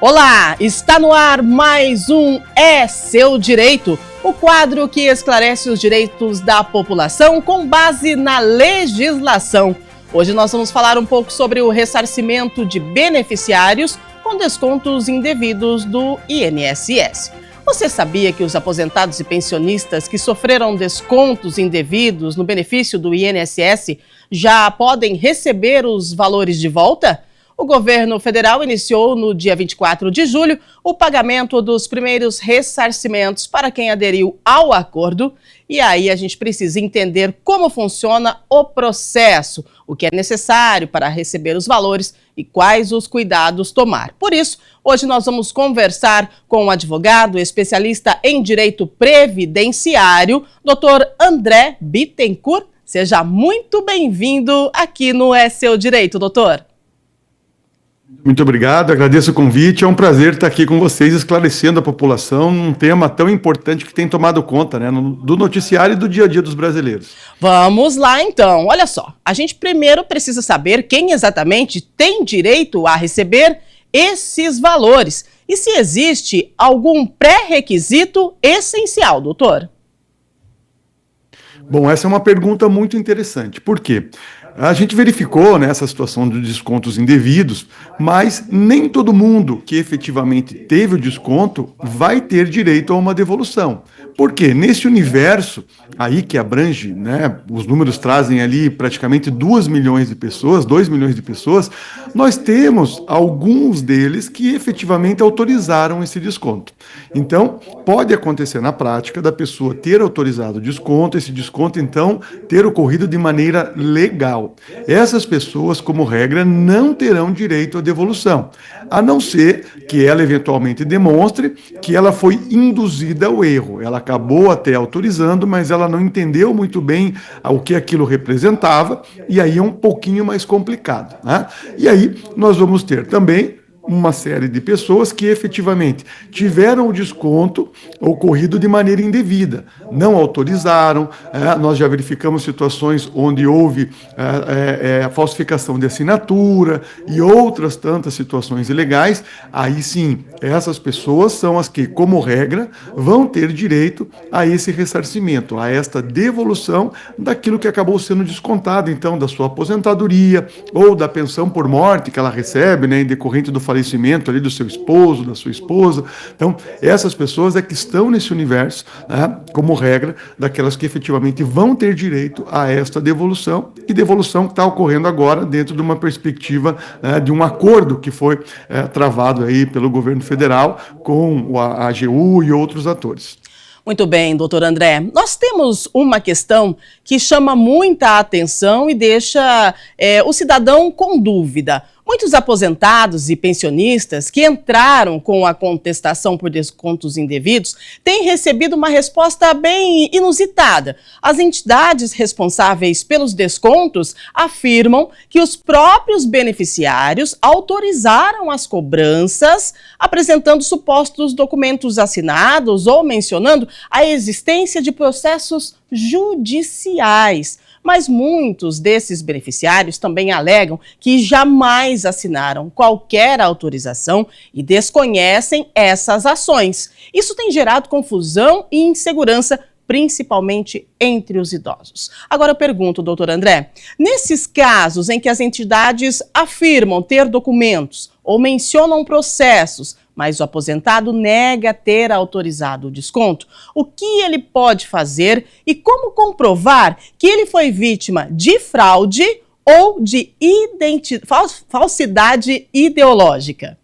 Olá, está no ar mais um É Seu Direito, o quadro que esclarece os direitos da população com base na legislação. Hoje nós vamos falar um pouco sobre o ressarcimento de beneficiários com descontos indevidos do INSS. Você sabia que os aposentados e pensionistas que sofreram descontos indevidos no benefício do INSS já podem receber os valores de volta? O governo federal iniciou no dia 24 de julho o pagamento dos primeiros ressarcimentos para quem aderiu ao acordo. E aí a gente precisa entender como funciona o processo, o que é necessário para receber os valores e quais os cuidados tomar. Por isso, hoje nós vamos conversar com um advogado especialista em direito previdenciário, Dr. André Bittencourt. Seja muito bem-vindo aqui no É Seu Direito, doutor. Muito obrigado, agradeço o convite, é um prazer estar aqui com vocês esclarecendo a população num tema tão importante que tem tomado conta, do noticiário e do dia a dia dos brasileiros. Vamos lá então, olha só, a gente primeiro precisa saber quem exatamente tem direito a receber esses valores e se existe algum pré-requisito essencial, doutor. Bom, essa é uma pergunta muito interessante, por quê? A gente verificou essa situação de descontos indevidos, mas nem todo mundo que efetivamente teve o desconto vai ter direito a uma devolução. Por quê? Nesse universo aí que abrange, os números trazem ali praticamente 2 milhões de pessoas, 2 milhões de pessoas, nós temos alguns deles que efetivamente autorizaram esse desconto. Então, pode acontecer na prática da pessoa ter autorizado o desconto, esse desconto então ter ocorrido de maneira legal. Essas pessoas, como regra, não terão direito à devolução, a não ser que ela eventualmente demonstre que ela foi induzida ao erro. Ela acabou até autorizando, mas ela não entendeu muito bem o que aquilo representava, e aí é um pouquinho mais complicado, E aí nós vamos ter também uma série de pessoas que efetivamente tiveram o desconto ocorrido de maneira indevida, não autorizaram, nós já verificamos situações onde houve falsificação de assinatura e outras tantas situações ilegais. Aí sim, essas pessoas são as que, como regra, vão ter direito a esse ressarcimento, a esta devolução daquilo que acabou sendo descontado, então, da sua aposentadoria ou da pensão por morte que ela recebe, em decorrente do falecimento ali do seu esposo, da sua esposa. Então, essas pessoas é que estão nesse universo, como regra, daquelas que efetivamente vão ter direito a esta devolução, e devolução que está ocorrendo agora dentro de uma perspectiva de um acordo que foi travado aí pelo governo federal com a AGU e outros atores. Muito bem, doutor André. Nós temos uma questão que chama muita atenção e deixa o cidadão com dúvida. Muitos aposentados e pensionistas que entraram com a contestação por descontos indevidos têm recebido uma resposta bem inusitada. As entidades responsáveis pelos descontos afirmam que os próprios beneficiários autorizaram as cobranças, apresentando supostos documentos assinados ou mencionando a existência de processos judiciais. Mas muitos desses beneficiários também alegam que jamais assinaram qualquer autorização e desconhecem essas ações. Isso tem gerado confusão e insegurança, principalmente entre os idosos. Agora eu pergunto, doutor André, nesses casos em que as entidades afirmam ter documentos ou mencionam processos, mas o aposentado nega ter autorizado o desconto, o que ele pode fazer e como comprovar que ele foi vítima de fraude ou de falsidade ideológica?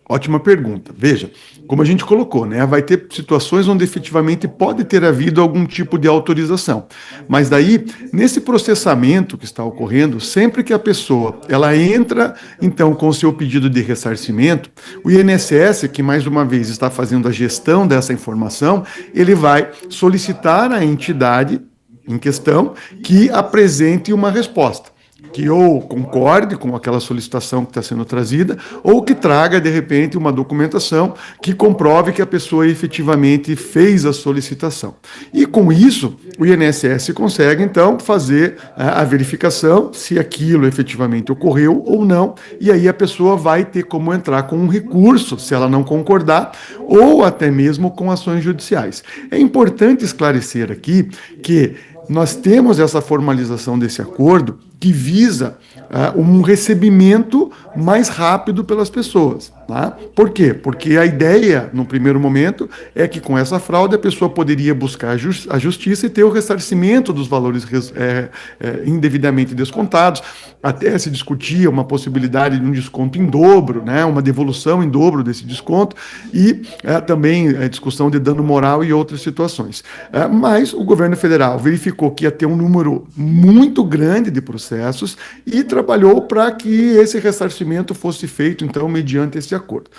Ótima pergunta. Veja, como a gente colocou, vai ter situações onde efetivamente pode ter havido algum tipo de autorização. Mas daí, nesse processamento que está ocorrendo, sempre que a pessoa ela entra, então, com o seu pedido de ressarcimento, o INSS, que mais uma vez está fazendo a gestão dessa informação, ele vai solicitar à entidade em questão que apresente uma resposta. que ou concorde com aquela solicitação que está sendo trazida, ou que traga, de repente, uma documentação que comprove que a pessoa efetivamente fez a solicitação. E com isso, o INSS consegue, então, fazer a verificação se aquilo efetivamente ocorreu ou não, e aí a pessoa vai ter como entrar com um recurso, se ela não concordar, ou até mesmo com ações judiciais. É importante esclarecer aqui que nós temos essa formalização desse acordo que visa um recebimento mais rápido pelas pessoas. Tá? Por quê? Porque a ideia, no primeiro momento, é que com essa fraude a pessoa poderia buscar a justiça e ter o ressarcimento dos valores indevidamente descontados. Até se discutia uma possibilidade de um desconto em dobro, né? Uma devolução em dobro desse desconto, e também a discussão de dano moral e outras situações. Mas o governo federal verificou que ia ter um número muito grande de processos e trabalhou para que esse ressarcimento fosse feito, então, mediante esse acordo.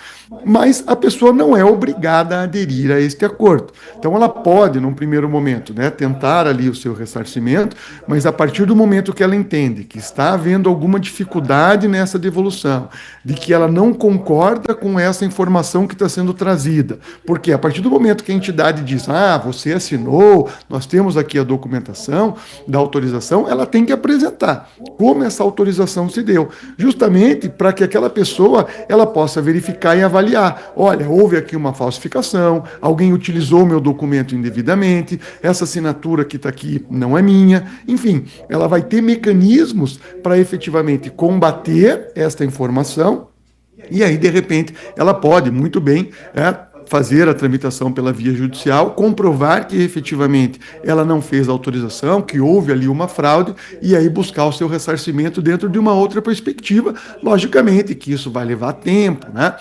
Mas a pessoa não é obrigada a aderir a este acordo. Então, ela pode, num primeiro momento, né, tentar ali o seu ressarcimento, mas a partir do momento que ela entende que está havendo alguma dificuldade nessa devolução, de que ela não concorda com essa informação que está sendo trazida, porque a partir do momento que a entidade diz, você assinou, nós temos aqui a documentação da autorização, ela tem que apresentar como essa autorização se deu, justamente para que aquela pessoa ela possa verificar e avaliar. Olha, houve aqui uma falsificação, alguém utilizou meu documento indevidamente, essa assinatura que está aqui não é minha, enfim, ela vai ter mecanismos para efetivamente combater esta informação, e aí, de repente, ela pode muito bem fazer a tramitação pela via judicial, comprovar que efetivamente ela não fez a autorização, que houve ali uma fraude, e aí buscar o seu ressarcimento dentro de uma outra perspectiva. Logicamente que isso vai levar tempo, né?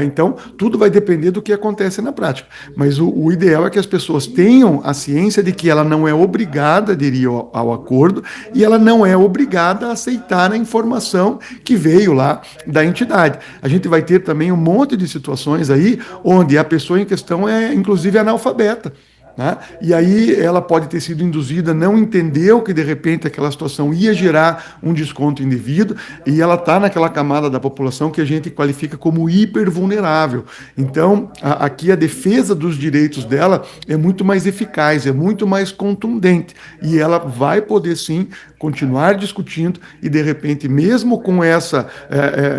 Então, tudo vai depender do que acontece na prática. Mas o ideal é que as pessoas tenham a ciência de que ela não é obrigada a aderir ao acordo e ela não é obrigada a aceitar a informação que veio lá da entidade. A gente vai ter também um monte de situações aí onde a pessoa em questão é, inclusive, analfabeta. Né? E aí ela pode ter sido induzida, não entendeu que de repente aquela situação ia gerar um desconto indevido, e ela está naquela camada da população que a gente qualifica como hipervulnerável. Então, aqui a defesa dos direitos dela é muito mais eficaz, é muito mais contundente, e ela vai poder sim continuar discutindo e de repente, mesmo com essa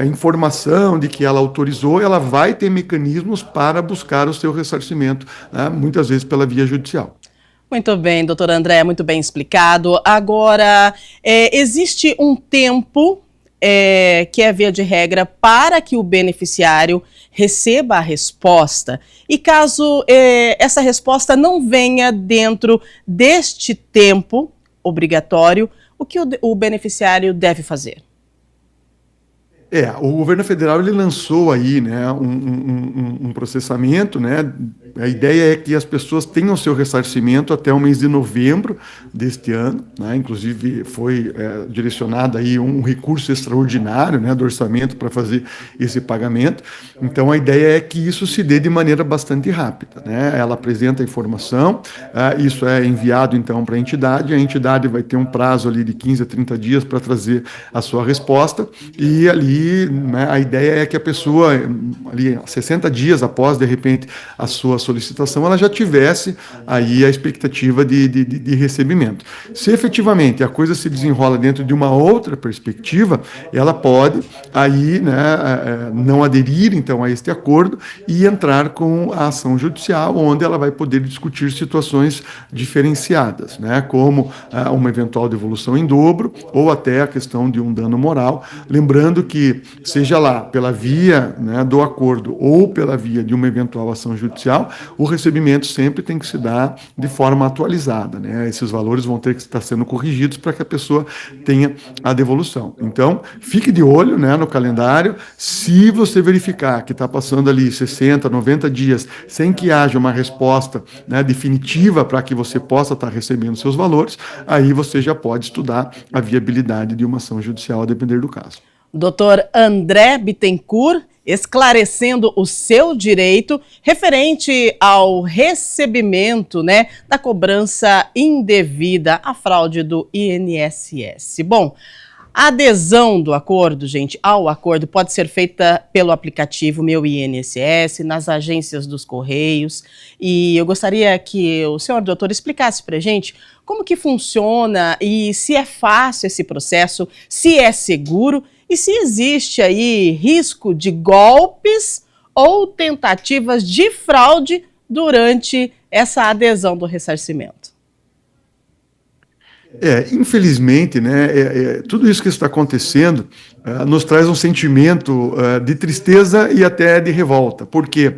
informação de que ela autorizou, ela vai ter mecanismos para buscar o seu ressarcimento, né? Muitas vezes pela via judicial. Muito bem, doutor André, muito bem explicado. Agora, existe um tempo que é via de regra para que o beneficiário receba a resposta, e caso essa resposta não venha dentro deste tempo obrigatório, o que o beneficiário deve fazer? O governo federal ele lançou aí, né, um processamento, né? A ideia é que as pessoas tenham seu ressarcimento até o mês de novembro deste ano, né? Inclusive foi direcionado aí um recurso extraordinário, né, do orçamento para fazer esse pagamento. Então a ideia é que isso se dê de maneira bastante rápida, né? Ela apresenta a informação, isso é enviado então para a entidade vai ter um prazo ali de 15 a 30 dias para trazer a sua resposta, e ali, né, a ideia é que a pessoa, ali 60 dias após, de repente, a sua solicitação, ela já tivesse aí a expectativa de recebimento. Se efetivamente a coisa se desenrola dentro de uma outra perspectiva, ela pode aí, né, não aderir então a este acordo e entrar com a ação judicial, onde ela vai poder discutir situações diferenciadas, né, como uma eventual devolução em dobro ou até a questão de um dano moral. Lembrando que, seja lá pela via, né, do acordo ou pela via de uma eventual ação judicial, o recebimento sempre tem que se dar de forma atualizada, né? Esses valores vão ter que estar sendo corrigidos para que a pessoa tenha a devolução. Então, fique de olho, né, no calendário. Se você verificar que está passando ali 60, 90 dias sem que haja uma resposta, né, definitiva para que você possa estar recebendo seus valores, aí você já pode estudar a viabilidade de uma ação judicial a depender do caso. Doutor André Bittencourt, esclarecendo o seu direito referente ao recebimento, né, da cobrança indevida, a fraude do INSS. Bom, A adesão do acordo, gente, ao acordo pode ser feita pelo aplicativo Meu INSS, nas agências dos Correios. E eu gostaria que o senhor doutor explicasse para a gente como que funciona e se é fácil esse processo, se é seguro e se existe aí risco de golpes ou tentativas de fraude durante essa adesão do ressarcimento. Infelizmente, né, tudo isso que está acontecendo nos traz um sentimento de tristeza e até de revolta, porque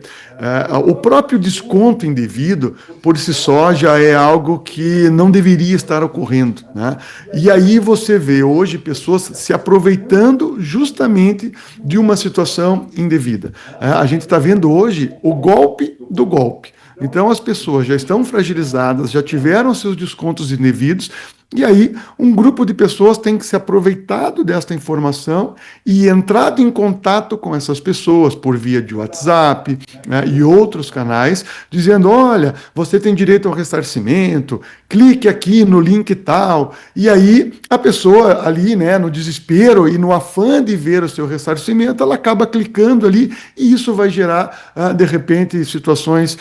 o próprio desconto indevido, por si só, já é algo que não deveria estar ocorrendo, né? E aí você vê hoje pessoas se aproveitando justamente de uma situação indevida. A gente está vendo hoje o golpe do golpe. Então as pessoas já estão fragilizadas, já tiveram seus descontos indevidos, e aí um grupo de pessoas tem que se aproveitado desta informação e entrado em contato com essas pessoas por via de WhatsApp, né, e outros canais, dizendo, olha, você tem direito ao ressarcimento, clique aqui no link tal, e aí a pessoa ali, né, no desespero e no afã de ver o seu ressarcimento, ela acaba clicando ali e isso vai gerar, de repente, situações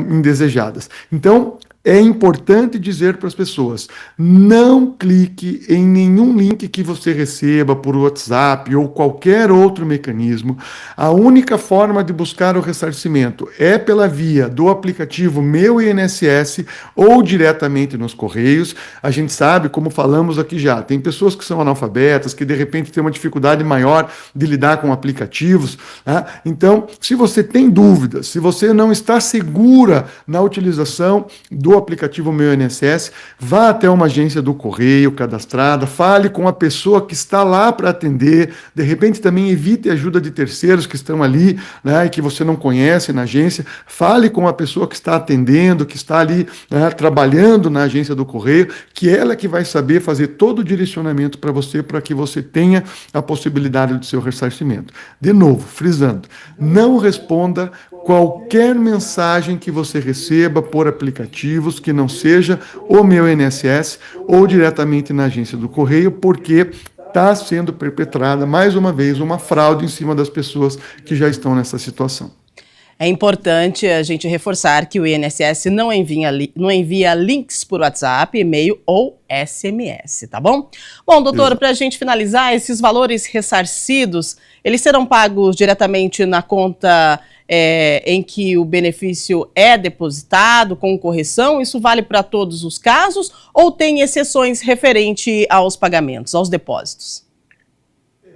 indesejadas. Então, é importante dizer para as pessoas, não clique em nenhum link que você receba por WhatsApp ou qualquer outro mecanismo. A única forma de buscar o ressarcimento é pela via do aplicativo Meu INSS ou diretamente nos Correios. A gente sabe, como falamos aqui já, tem pessoas que são analfabetas, que de repente têm uma dificuldade maior de lidar com aplicativos, né? Então, se você tem dúvidas, se você não está segura na utilização do aplicativo Meu INSS, vá até uma agência do Correio cadastrada, fale com a pessoa que está lá para atender, de repente também evite a ajuda de terceiros que estão ali, né, e que você não conhece na agência, fale com a pessoa que está atendendo, que está ali, né, trabalhando na agência do Correio, que ela é que vai saber fazer todo o direcionamento para que você tenha a possibilidade do seu ressarcimento. De novo, frisando, não responda qualquer mensagem que você receba por aplicativos que não seja o Meu INSS ou diretamente na agência do Correio, porque está sendo perpetrada, mais uma vez, uma fraude em cima das pessoas que já estão nessa situação. É importante a gente reforçar que o INSS não envia links por WhatsApp, e-mail ou SMS, tá bom? Bom, doutor, para a gente finalizar, esses valores ressarcidos, eles serão pagos diretamente na conta em que o benefício é depositado com correção? Isso vale para todos os casos ou tem exceções referente aos pagamentos, aos depósitos?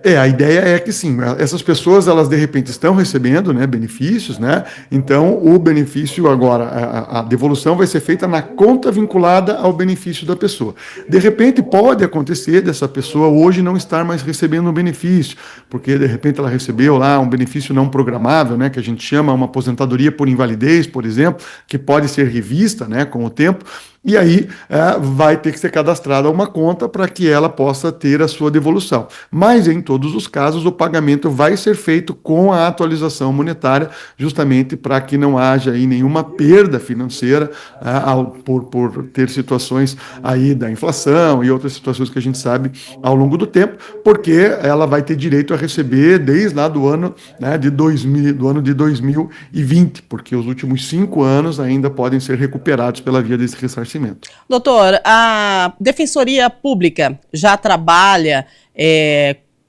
A ideia é que sim, essas pessoas, elas de repente estão recebendo, né, benefícios, né? Então o benefício agora, a devolução vai ser feita na conta vinculada ao benefício da pessoa. De repente pode acontecer dessa pessoa hoje não estar mais recebendo um benefício, porque de repente ela recebeu lá um benefício não programável, né, que a gente chama uma aposentadoria por invalidez, por exemplo, que pode ser revista, né, com o tempo. E aí vai ter que ser cadastrada uma conta para que ela possa ter a sua devolução. Mas em todos os casos o pagamento vai ser feito com a atualização monetária, justamente para que não haja aí nenhuma perda financeira por ter situações aí da inflação e outras situações que a gente sabe ao longo do tempo, porque ela vai ter direito a receber desde lá do ano, né, do ano de 2020, porque os últimos 5 anos ainda podem ser recuperados pela via desse ressarcimento. Doutor, a Defensoria Pública já trabalha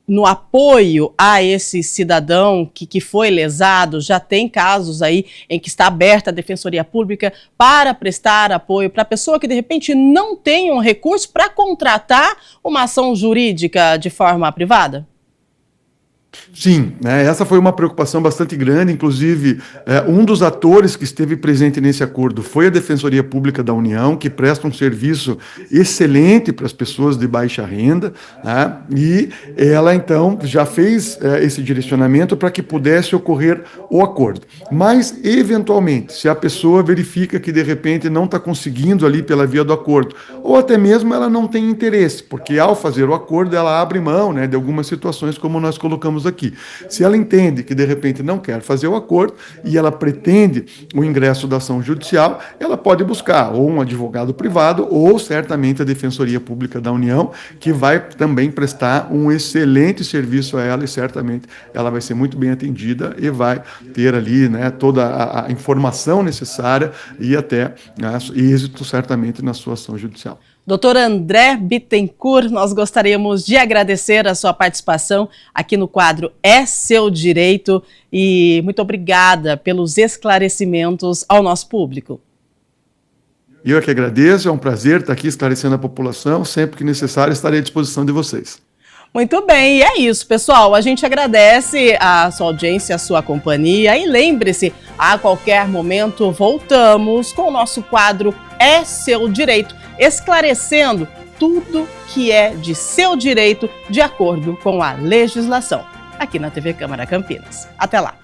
no apoio a esse cidadão que foi lesado? Já tem casos aí em que está aberta a Defensoria Pública para prestar apoio para a pessoa que de repente não tem um recurso para contratar uma ação jurídica de forma privada? Sim, né, essa foi uma preocupação bastante grande, inclusive um dos atores que esteve presente nesse acordo foi a Defensoria Pública da União, que presta um serviço excelente para as pessoas de baixa renda, né, e ela então já fez esse direcionamento para que pudesse ocorrer o acordo. Mas, eventualmente, se a pessoa verifica que de repente não está conseguindo ali pela via do acordo, ou até mesmo ela não tem interesse, porque ao fazer o acordo ela abre mão, né, de algumas situações como nós colocamos falamos aqui. Se ela entende que, de repente, não quer fazer o acordo e ela pretende o ingresso da ação judicial, ela pode buscar ou um advogado privado ou, certamente, a Defensoria Pública da União, que vai também prestar um excelente serviço a ela e, certamente, ela vai ser muito bem atendida e vai ter ali, né, toda a informação necessária e até êxito, certamente, na sua ação judicial. Doutor André Bittencourt, nós gostaríamos de agradecer a sua participação aqui no quadro É Seu Direito e muito obrigada pelos esclarecimentos ao nosso público. Eu é que agradeço, é um prazer estar aqui esclarecendo a população, sempre que necessário estarei à disposição de vocês. Muito bem, e é isso, pessoal. A gente agradece a sua audiência, a sua companhia e lembre-se, a qualquer momento voltamos com o nosso quadro É Seu Direito, esclarecendo tudo que é de seu direito de acordo com a legislação, aqui na TV Câmara Campinas. Até lá!